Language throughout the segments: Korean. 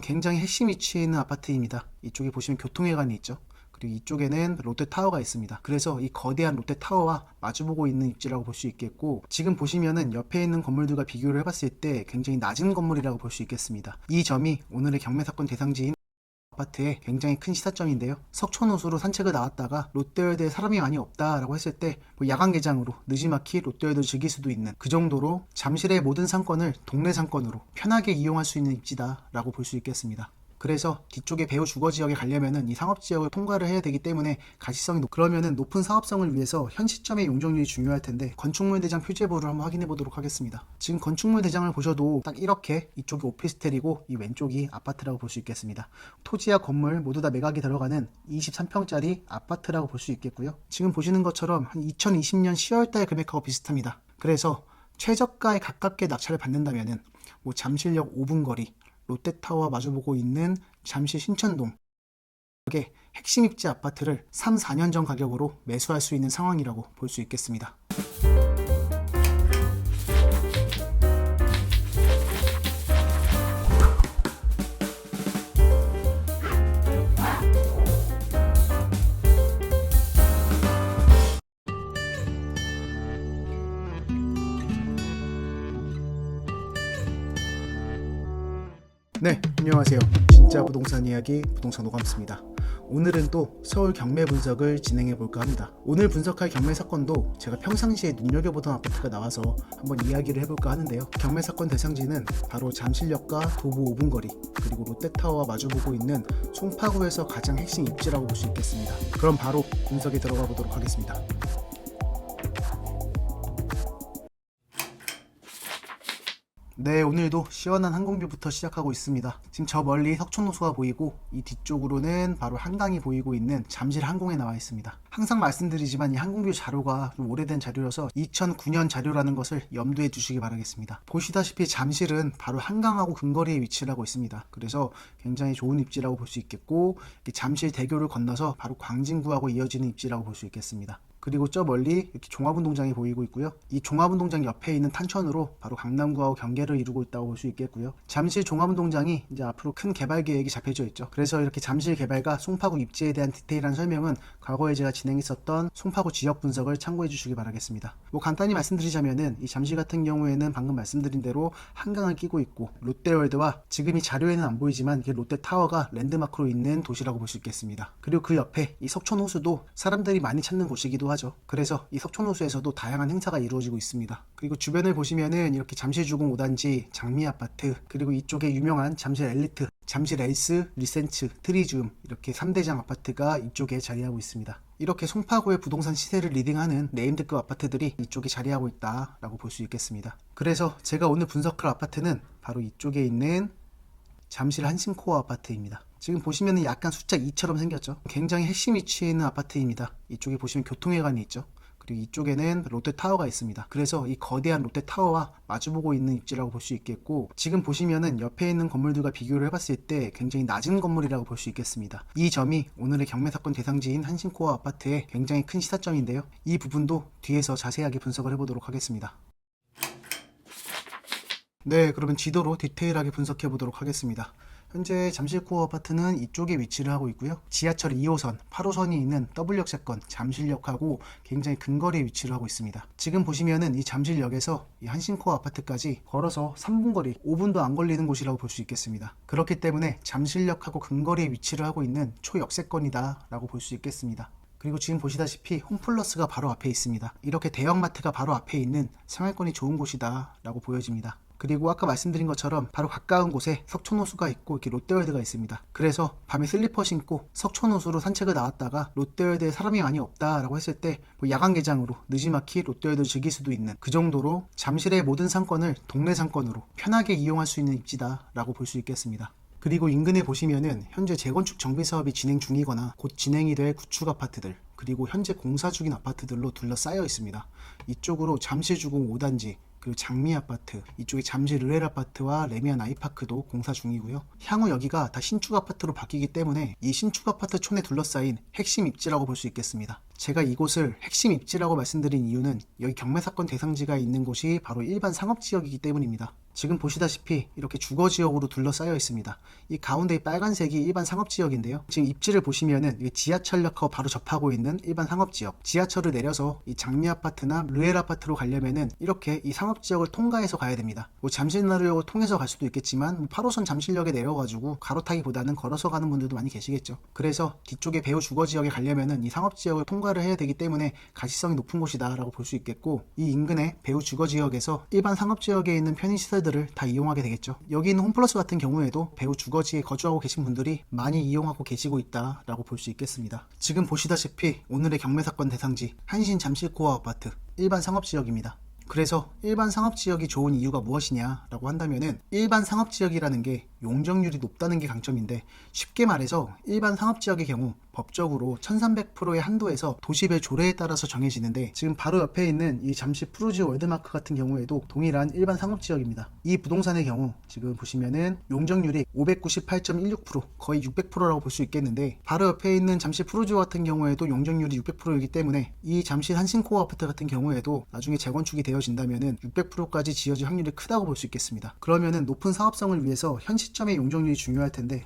굉장히 핵심 위치에 있는 아파트입니다. 이쪽에 보시면 교통회관이 있죠. 그리고 이쪽에는 롯데타워가 있습니다. 그래서 이 거대한 롯데타워와 마주보고 있는 입지라고 볼 수 있겠고, 지금 보시면은 옆에 있는 건물들과 비교를 해봤을 때 굉장히 낮은 건물이라고 볼 수 있겠습니다. 이 점이 오늘의 경매사건 대상지인 아파트의 굉장히 큰 시사점인데요. 석촌호수로 산책을 나왔다가 롯데월드에 사람이 많이 없다라고 했을 때 야간 개장으로 느지막이 롯데월드를 즐길 수도 있는, 그 정도로 잠실의 모든 상권을 동네 상권으로 편하게 이용할 수 있는 입지다라고 볼 수 있겠습니다. 그래서 뒤쪽에 배후 주거지역에 가려면은 이 상업지역을 통과를 해야 되기 때문에 가시성이 그러면은 높은 사업성을 위해서 현 시점의 용적률이 중요할 텐데, 건축물 대장 표제부를 한번 확인해 보도록 하겠습니다. 지금 건축물 대장을 보셔도 딱 이렇게 이쪽이 오피스텔이고 이 왼쪽이 아파트라고 볼 수 있겠습니다. 토지와 건물 모두 다 매각이 들어가는 23평짜리 아파트라고 볼 수 있겠고요. 지금 보시는 것처럼 한 2020년 10월달 금액하고 비슷합니다. 그래서 최저가에 가깝게 낙찰을 받는다면은 잠실역 5분 거리 롯데타워와 마주보고 있는 잠실 신천동 의 핵심 입지 아파트를 3, 4년 전 가격으로 매수할 수 있는 상황이라고 볼 수 있겠습니다. 네, 안녕하세요. 진짜 부동산 이야기 부동산 오감수입니다. 오늘은 또 서울 경매 분석을 진행해 볼까 합니다. 오늘 분석할 경매 사건도 제가 평상시에 눈여겨보던 아파트가 나와서 한번 이야기를 해볼까 하는데요. 경매 사건 대상지는 바로 잠실역과 도보 5분 거리, 그리고 롯데타워와 마주보고 있는 송파구에서 가장 핵심 입지라고 볼 수 있겠습니다. 그럼 바로 분석에 들어가 보도록 하겠습니다. 네, 오늘도 시원한 항공뷰부터 시작하고 있습니다. 지금 저 멀리 석촌호수가 보이고 이 뒤쪽으로는 바로 한강이 보이고 있는 잠실 항공에 나와 있습니다. 항상 말씀드리지만 이 항공뷰 자료가 좀 오래된 자료여서 2009년 자료라는 것을 염두에 두시기 바라겠습니다. 보시다시피 잠실은 바로 한강하고 근거리에 위치를 하고 있습니다. 그래서 굉장히 좋은 입지라고 볼 수 있겠고, 잠실 대교를 건너서 바로 광진구하고 이어지는 입지라고 볼 수 있겠습니다. 그리고 저 멀리 이렇게 종합운동장이 보이고 있고요. 이 종합운동장 옆에 있는 탄천으로 바로 강남구하고 경계를 이루고 있다고 볼 수 있겠고요. 잠실 종합운동장이 이제 앞으로 큰 개발 계획이 잡혀져 있죠. 그래서 이렇게 잠실 개발과 송파구 입지에 대한 디테일한 설명은 과거에 제가 진행했었던 송파구 지역 분석을 참고해 주시기 바라겠습니다. 간단히 말씀드리자면은 이 잠실 같은 경우에는 방금 말씀드린 대로 한강을 끼고 있고, 롯데월드와 지금 이 자료에는 안 보이지만 이게 롯데타워가 랜드마크로 있는 도시라고 볼 수 있겠습니다. 그리고 그 옆에 이 석촌호수도 사람들이 많이 찾는 곳이기도 하죠. 그래서 이 석촌호수에서도 다양한 행사가 이루어지고 있습니다. 그리고 주변을 보시면은 이렇게 잠실주공 5단지, 장미아파트, 그리고 이쪽에 유명한 잠실 엘리트, 잠실 엘스, 리센츠, 트리줌, 이렇게 3대장 아파트가 이쪽에 자리하고 있습니다. 이렇게 송파구의 부동산 시세를 리딩하는 네임드급 아파트들이 이쪽에 자리하고 있다라고 볼 수 있겠습니다. 그래서 제가 오늘 분석할 아파트는 바로 이쪽에 있는 잠실 한신코어 아파트입니다. 지금 보시면 약간 숫자 2처럼 생겼죠. 굉장히 핵심 위치에 있는 아파트입니다. 이쪽에 보시면 교통회관이 있죠. 그리고 이쪽에는 롯데타워가 있습니다. 그래서 이 거대한 롯데타워와 마주보고 있는 입지라고 볼 수 있겠고, 지금 보시면은 옆에 있는 건물들과 비교를 해봤을 때 굉장히 낮은 건물이라고 볼 수 있겠습니다. 이 점이 오늘의 경매사건 대상지인 한신코어 아파트의 굉장히 큰 시사점인데요. 이 부분도 뒤에서 자세하게 분석을 해보도록 하겠습니다. 네, 그러면 지도로 디테일하게 분석해 보도록 하겠습니다. 현재 잠실코어 아파트는 이쪽에 위치를 하고 있고요. 지하철 2호선, 8호선이 있는 W역세권 잠실역하고 굉장히 근거리에 위치를 하고 있습니다. 지금 보시면은 이 잠실역에서 이 한신코어 아파트까지 걸어서 3분 거리, 5분도 안 걸리는 곳이라고 볼 수 있겠습니다. 그렇기 때문에 잠실역하고 근거리에 위치를 하고 있는 초역세권이다 라고 볼 수 있겠습니다. 그리고 지금 보시다시피 홈플러스가 바로 앞에 있습니다. 이렇게 대형마트가 바로 앞에 있는 생활권이 좋은 곳이다 라고 보여집니다. 그리고 아까 말씀드린 것처럼 바로 가까운 곳에 석촌호수가 있고 이렇게 롯데월드가 있습니다. 그래서 밤에 슬리퍼 신고 석촌호수로 산책을 나왔다가 롯데월드에 사람이 많이 없다라고 했을 때 야간 개장으로 느지막이 롯데월드를 즐길 수도 있는, 그 정도로 잠실의 모든 상권을 동네 상권으로 편하게 이용할 수 있는 입지다라고 볼 수 있겠습니다. 그리고 인근에 보시면은 현재 재건축 정비 사업이 진행 중이거나 곧 진행이 될 구축 아파트들, 그리고 현재 공사 중인 아파트들로 둘러싸여 있습니다. 이쪽으로 잠실주공 5단지, 그리고 장미아파트, 이쪽에 잠실 르엘아파트와 레미안 아이파크도 공사 중이고요. 향후 여기가 다 신축 아파트로 바뀌기 때문에 이 신축 아파트 촌에 둘러싸인 핵심 입지라고 볼 수 있겠습니다. 제가 이곳을 핵심 입지라고 말씀드린 이유는 여기 경매사건 대상지가 있는 곳이 바로 일반 상업지역이기 때문입니다. 지금 보시다시피 이렇게 주거지역으로 둘러싸여 있습니다. 이 가운데 빨간색이 일반 상업지역인데요. 지금 입지를 보시면은 지하철역하고 바로 접하고 있는 일반 상업지역, 지하철을 내려서 이 장미아파트나 르엘아파트로 가려면은 이렇게 이 상업지역을 통과해서 가야 됩니다. 잠실나루역을 통해서 갈 수도 있겠지만 8호선 잠실역에 내려가지고 가로타기보다는 걸어서 가는 분들도 많이 계시겠죠. 그래서 뒤쪽에 배우 주거지역에 가려면은 이 상업지역을 통과를 해야 되기 때문에 가시성이 높은 곳이다 라고 볼 수 있겠고, 이 인근의 배우 주거지역에서 일반 상업지역에 있는 편의시설들을 다 이용하게 되겠죠. 여기 있는 홈플러스 같은 경우에도 배우 주거지에 거주하고 계신 분들이 많이 이용하고 계시고 있다 라고 볼 수 있겠습니다. 지금 보시다시피 오늘의 경매사건 대상지 한신 잠실코어 아파트 일반 상업지역입니다. 그래서 일반 상업지역이 좋은 이유가 무엇이냐라고 한다면은, 일반 상업지역이라는 게 용적률이 높다는 게 강점인데, 쉽게 말해서 일반 상업지역의 경우 법적으로 1300%의 한도에서 도시별 조례에 따라서 정해지는데, 지금 바로 옆에 있는 이 잠실 푸르지오 월드마크 같은 경우에도 동일한 일반 상업지역입니다. 이 부동산의 경우 지금 보시면은 용적률이 598.16%, 거의 600%라고 볼 수 있겠는데, 바로 옆에 있는 잠실 푸르지오 같은 경우에도 용적률이 600%이기 때문에 이 잠실 한신코어 아파트 같은 경우에도 나중에 재건축이 되어진다면은 600%까지 지어질 확률이 크다고 볼 수 있겠습니다. 그러면은 높은 사업성을 위해서 현 시점의 용적률이 중요할 텐데,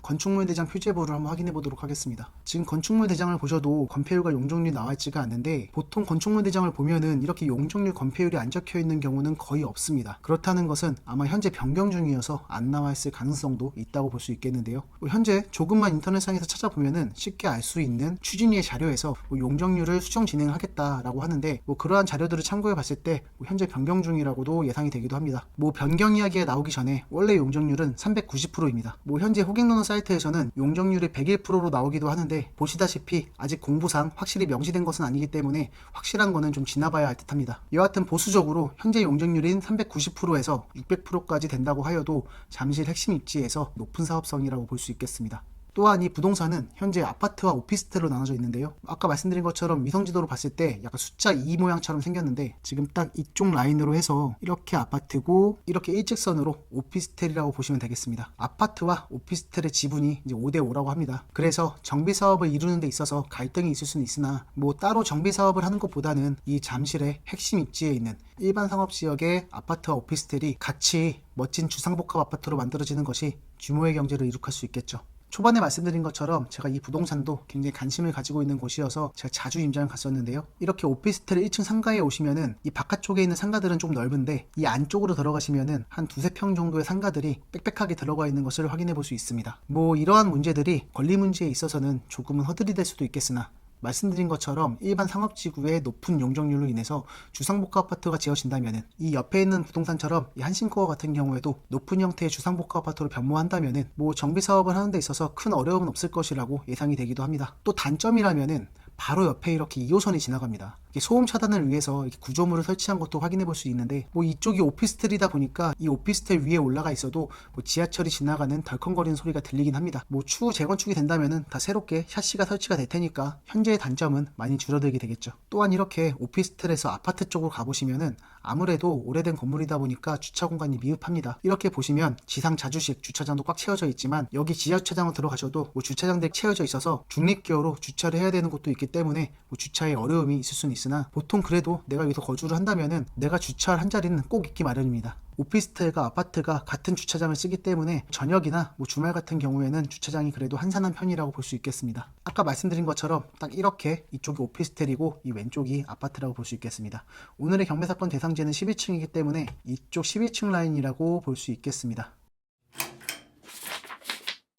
건축물 대장 표제부를 한번 확인해 보도록 하겠습니다. 지금 건축물 대장을 보셔도 건폐율과 용적률이 나와 있지가 않는데, 보통 건축물 대장을 보면은 이렇게 용적률, 건폐율이 안 적혀 있는 경우는 거의 없습니다. 그렇다는 것은 아마 현재 변경 중이어서 안 나와 있을 가능성도 있다고 볼 수 있겠는데요. 현재 조금만 인터넷상에서 찾아보면은 쉽게 알 수 있는 추진위의 자료에서 용적률을 수정 진행을 하겠다라고 하는데, 그러한 자료들을 참고해 봤을 때 현재 변경 중이라고도 예상이 되기도 합니다. 변경 이야기가 나오기 전에 원래 용적률은 390%입니다. 현재 호갱노노 사이트에서는 용적률이 101%로 나오기도 하는데, 보시다시피 아직 공부상 확실히 명시된 것은 아니기 때문에 확실한 거는 좀 지나봐야 할 듯합니다. 여하튼 보수적으로 현재 용적률인 390%에서 600%까지 된다고 하여도 잠실 핵심 입지에서 높은 사업성이라고 볼 수 있겠습니다. 또한 이 부동산은 현재 아파트와 오피스텔로 나눠져 있는데요. 아까 말씀드린 것처럼 위성지도로 봤을 때 약간 숫자 2 모양처럼 생겼는데, 지금 딱 이쪽 라인으로 해서 이렇게 아파트고 이렇게 일직선으로 오피스텔이라고 보시면 되겠습니다. 아파트와 오피스텔의 지분이 이제 5대5라고 합니다. 그래서 정비사업을 이루는 데 있어서 갈등이 있을 수는 있으나, 따로 정비사업을 하는 것보다는 이 잠실의 핵심 입지에 있는 일반 상업지역의 아파트와 오피스텔이 같이 멋진 주상복합 아파트로 만들어지는 것이 규모의 경제를 이룩할 수 있겠죠. 초반에 말씀드린 것처럼 제가 이 부동산도 굉장히 관심을 가지고 있는 곳이어서 제가 자주 임장을 갔었는데요. 이렇게 오피스텔 1층 상가에 오시면은 이 바깥쪽에 있는 상가들은 좀 넓은데, 이 안쪽으로 들어가시면은 한 두세 평 정도의 상가들이 빽빽하게 들어가 있는 것을 확인해 볼 수 있습니다. 이러한 문제들이 권리 문제에 있어서는 조금은 허들이 될 수도 있겠으나, 말씀드린 것처럼 일반 상업지구의 높은 용적률로 인해서 주상복합 아파트가 지어진다면, 이 옆에 있는 부동산처럼 이 한신코어 같은 경우에도 높은 형태의 주상복합 아파트로 변모한다면 정비사업을 하는 데 있어서 큰 어려움은 없을 것이라고 예상이 되기도 합니다. 또 단점이라면은 바로 옆에 이렇게 2호선이 지나갑니다. 소음 차단을 위해서 이렇게 구조물을 설치한 것도 확인해 볼 수 있는데, 이쪽이 오피스텔이다 보니까 이 오피스텔 위에 올라가 있어도 지하철이 지나가는 덜컹거리는 소리가 들리긴 합니다. 추후 재건축이 된다면은 다 새롭게 샤시가 설치가 될 테니까 현재의 단점은 많이 줄어들게 되겠죠. 또한 이렇게 오피스텔에서 아파트 쪽으로 가보시면은 아무래도 오래된 건물이다 보니까 주차 공간이 미흡합니다. 이렇게 보시면 지상 자주식 주차장도 꽉 채워져 있지만, 여기 지하주차장으로 들어가셔도 주차장들이 채워져 있어서 중립기어로 주차를 해야 되는 곳도 있기 때문에 주차에 어려움이 있을 수는 있으나, 보통 그래도 내가 여기서 거주를 한다면은 내가 주차할 한 자리는 꼭 있기 마련입니다. 오피스텔과 아파트가 같은 주차장을 쓰기 때문에 저녁이나 주말 같은 경우에는 주차장이 그래도 한산한 편이라고 볼 수 있겠습니다. 아까 말씀드린 것처럼 딱 이렇게 이쪽이 오피스텔이고 이 왼쪽이 아파트라고 볼 수 있겠습니다. 오늘의 경매사건 대상지는 11층이기 때문에 이쪽 11층 라인이라고 볼 수 있겠습니다.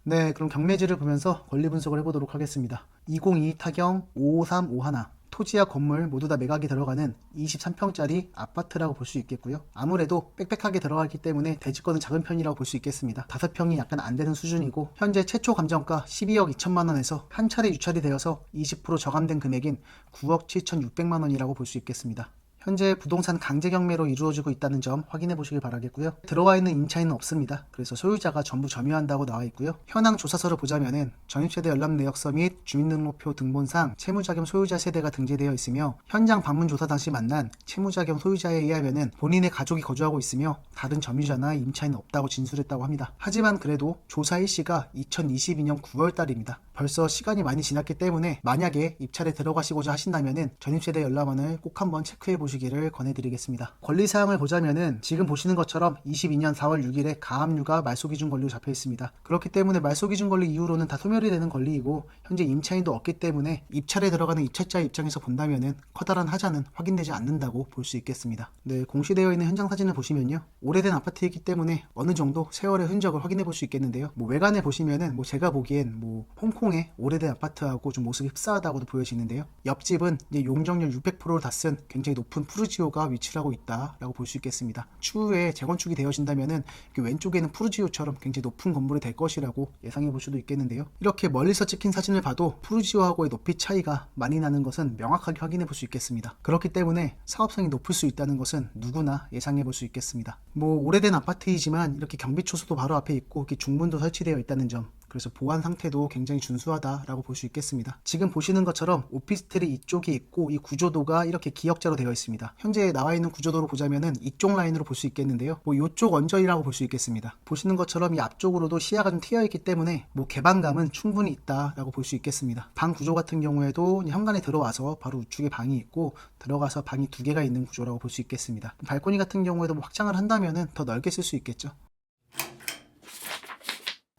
네, 그럼 경매지를 보면서 권리 분석을 해보도록 하겠습니다. 2022 타경 55351, 토지와 건물 모두 다 매각이 들어가는 23평짜리 아파트라고 볼 수 있겠고요. 아무래도 빽빽하게 들어가기 때문에 대지권은 작은 편이라고 볼 수 있겠습니다. 5평이 약간 안 되는 수준이고, 현재 최초 감정가 12억 2천만 원에서 한 차례 유찰이 되어서 20% 저감된 금액인 9억 7,600만 원이라고 볼 수 있겠습니다. 현재 부동산 강제 경매로 이루어지고 있다는 점 확인해 보시길 바라겠고요. 들어와 있는 임차인은 없습니다. 그래서 소유자가 전부 점유한다고 나와 있고요. 현황 조사서를 보자면은 전입세대 연락 내역서 및 주민등록표 등본상 채무자 겸 소유자 세대가 등재되어 있으며, 현장 방문 조사 당시 만난 채무자 겸 소유자에 의하면은 본인의 가족이 거주하고 있으며 다른 점유자나 임차인은 없다고 진술했다고 합니다. 하지만 그래도 조사 일시가 2022년 9월 달입니다. 벌써 시간이 많이 지났기 때문에 만약에 입찰에 들어가시고자 하신다면은 전입세대 열람안을 꼭 한번 체크해 보시기를 권해드리겠습니다. 권리사항을 보자면은 지금 보시는 것처럼 22년 4월 6일에 가압류가 말소기준 권리로 잡혀 있습니다. 그렇기 때문에 말소기준 권리 이후로는 다 소멸이 되는 권리이고 현재 임차인도 없기 때문에 입찰에 들어가는 입찰자의 입장에서 본다면은 커다란 하자는 확인되지 않는다고 볼 수 있겠습니다. 네, 공시되어 있는 현장 사진을 보시면요, 오래된 아파트이기 때문에 어느 정도 세월의 흔적을 확인해 볼 수 있겠는데요. 외관에 보시면은 제가 보기엔 홍콩의 오래된 아파트하고 좀 모습이 흡사하다고도 보여지는데요. 옆집은 이제 용적률 600%를 다 쓴 굉장히 높은 푸르지오가 위치를 하고 있다라고 볼 수 있겠습니다. 추후에 재건축이 되어진다면은 왼쪽에는 푸르지오처럼 굉장히 높은 건물이 될 것이라고 예상해 볼 수도 있겠는데요. 이렇게 멀리서 찍힌 사진을 봐도 푸르지오하고의 높이 차이가 많이 나는 것은 명확하게 확인해 볼 수 있겠습니다. 그렇기 때문에 사업성이 높을 수 있다는 것은 누구나 예상해 볼 수 있겠습니다. 오래된 아파트이지만 이렇게 경비초소도 바로 앞에 있고 이렇게 중문도 설치되어 있다는 점, 그래서 보안 상태도 굉장히 준수하다라고 볼 수 있겠습니다. 지금 보시는 것처럼 오피스텔이 이쪽에 있고 이 구조도가 이렇게 기역자로 되어 있습니다. 현재 나와 있는 구조도로 보자면은 이쪽 라인으로 볼 수 있겠는데요. 이쪽 언저리라고 볼 수 있겠습니다. 보시는 것처럼 이 앞쪽으로도 시야가 좀 트여 있기 때문에 개방감은 충분히 있다라고 볼 수 있겠습니다. 방 구조 같은 경우에도 현관에 들어와서 바로 우측에 방이 있고 들어가서 방이 2개가 있는 구조라고 볼 수 있겠습니다. 발코니 같은 경우에도 확장을 한다면은 더 넓게 쓸 수 있겠죠.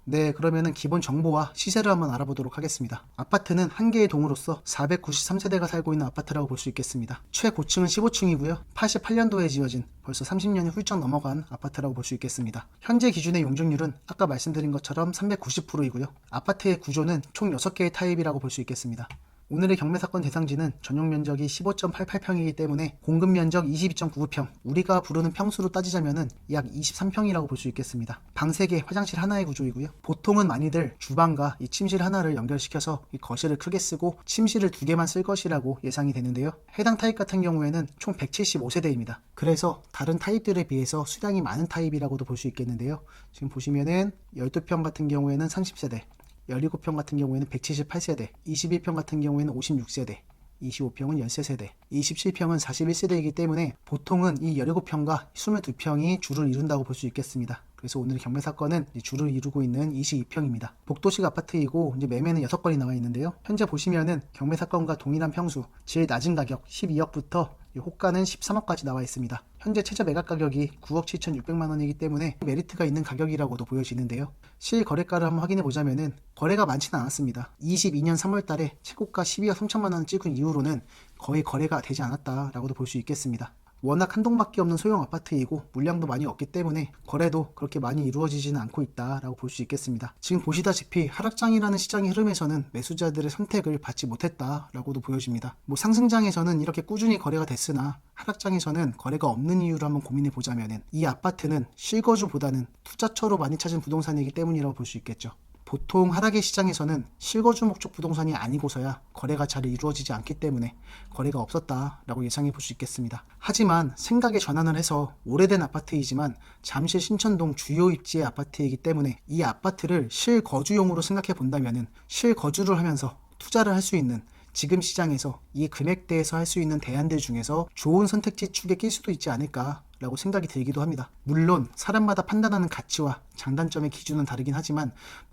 네, 그러면은 기본 정보와 시세를 한번 알아보도록 하겠습니다. 아파트는 한 개의 동으로서 493세대가 살고 있는 아파트라고 볼 수 있겠습니다. 최고층은 15층이고요. 88년도에 지어진 벌써 30년이 훌쩍 넘어간 아파트라고 볼 수 있겠습니다. 현재 기준의 용적률은 아까 말씀드린 것처럼 390%이고요. 아파트의 구조는 총 6개의 타입이라고 볼 수 있겠습니다. 오늘의 경매사건 대상지는 전용 면적이 15.88평이기 때문에 공급 면적 22.99평, 우리가 부르는 평수로 따지자면은 약 23평이라고 볼 수 있겠습니다. 방 3개, 화장실 하나의 구조이고요. 보통은 많이들 주방과 이 침실 하나를 연결시켜서 이 거실을 크게 쓰고 침실을 2개만 쓸 것이라고 예상이 되는데요. 해당 타입 같은 경우에는 총 175세대입니다. 그래서 다른 타입들에 비해서 수량이 많은 타입이라고도 볼 수 있겠는데요. 지금 보시면은 12평 같은 경우에는 30세대, 17평 같은 경우에는 178세대, 21평 같은 경우에는 56세대, 25평은 13세대, 27평은 41세대이기 때문에 보통은 이 17평과 22평이 주를 이룬다고 볼 수 있겠습니다. 그래서 오늘 경매사건은 주를 이루고 있는 22평입니다. 복도식 아파트이고 이제 매매는 6건이 나와 있는데요. 현재 보시면은 경매사건과 동일한 평수, 제일 낮은 가격 12억부터 호가는 13억까지 나와 있습니다. 현재 최저 매각 가격이 9억 7,600만 원이기 때문에 메리트가 있는 가격이라고도 보여지는데요. 실거래가를 한번 확인해 보자면은 거래가 많지는 않았습니다. 22년 3월 달에 최고가 12억 3천만 원을 찍은 이후로는 거의 거래가 되지 않았다라고도 볼 수 있겠습니다. 워낙 한 동밖에 없는 소형 아파트이고 물량도 많이 없기 때문에 거래도 그렇게 많이 이루어지지는 않고 있다라고 볼 수 있겠습니다. 지금 보시다시피 하락장이라는 시장의 흐름에서는 매수자들의 선택을 받지 못했다라고도 보여집니다. 상승장에서는 이렇게 꾸준히 거래가 됐으나 하락장에서는 거래가 없는 이유를 한번 고민해 보자면은 이 아파트는 실거주보다는 투자처로 많이 찾은 부동산이기 때문이라고 볼 수 있겠죠. 보통 하락의 시장에서는 실거주 목적 부동산이 아니고서야 거래가 잘 이루어지지 않기 때문에 거래가 없었다라고 예상해 볼 수 있겠습니다. 하지만 생각의 전환을 해서 오래된 아파트이지만 잠실 신천동 주요 입지의 아파트이기 때문에 이 아파트를 실거주용으로 생각해 본다면은 실거주를 하면서 투자를 할 수 있는 지금 시장에서 이 금액대에서 할 수 있는 대안들 중에서 좋은 선택지 축에 낄 수도 있지 않을까라고 생각이 들기도 합니다. 물론 사람마다 판단하는 가치와 장단점의 기준은 다르긴 하지만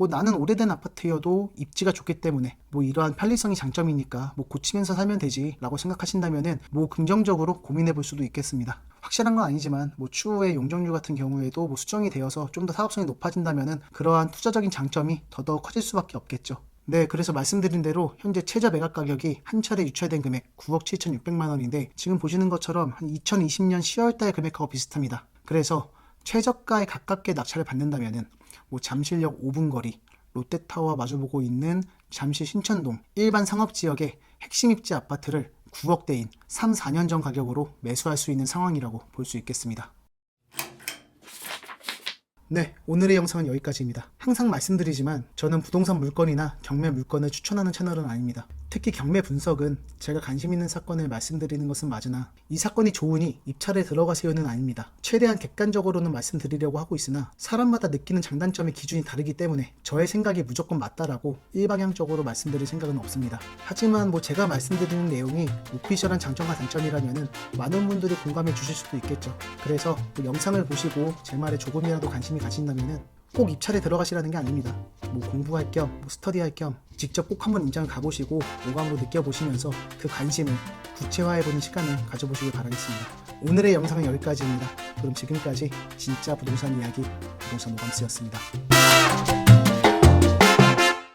나는 오래된 아파트여도 입지가 좋기 때문에 이러한 편리성이 장점이니까 고치면서 살면 되지 라고 생각하신다면은 긍정적으로 고민해 볼 수도 있겠습니다. 확실한 건 아니지만 추후에 용적률 같은 경우에도 수정이 되어서 좀 더 사업성이 높아진다면은 그러한 투자적인 장점이 더더욱 커질 수밖에 없겠죠. 네, 그래서 말씀드린 대로 현재 최저 매각 가격이 한 차례 유찰된 금액 9억 7,600만 원인데 지금 보시는 것처럼 한 2020년 10월달 금액하고 비슷합니다. 그래서 최저가에 가깝게 낙찰을 받는다면은 잠실역 5분 거리, 롯데타워와 마주보고 있는 잠실 신천동 일반 상업지역의 핵심 입지 아파트를 9억대인 3, 4년 전 가격으로 매수할 수 있는 상황이라고 볼 수 있겠습니다. 네, 오늘의 영상은 여기까지입니다. 항상 말씀드리지만 저는 부동산 물건이나 경매 물건을 추천하는 채널은 아닙니다. 특히 경매 분석은 제가 관심 있는 사건을 말씀드리는 것은 맞으나 이 사건이 좋으니 입찰에 들어가세요는 아닙니다. 최대한 객관적으로는 말씀드리려고 하고 있으나 사람마다 느끼는 장단점의 기준이 다르기 때문에 저의 생각이 무조건 맞다라고 일방향적으로 말씀드릴 생각은 없습니다. 하지만 제가 말씀드리는 내용이 오피셜한 장점과 단점이라면은 많은 분들이 공감해 주실 수도 있겠죠. 그래서 영상을 보시고 제 말에 조금이라도 관심이 가신다면은 꼭 입찰에 들어가시라는 게 아닙니다. 뭐 공부할 겸, 뭐 스터디할 겸 직접 꼭 한번 임장을 가보시고 오감으로 느껴보시면서 그 관심을 구체화해보는 시간을 가져보시길 바라겠습니다. 오늘의 영상은 여기까지입니다. 그럼 지금까지 진짜 부동산 이야기 부동산 오감스였습니다.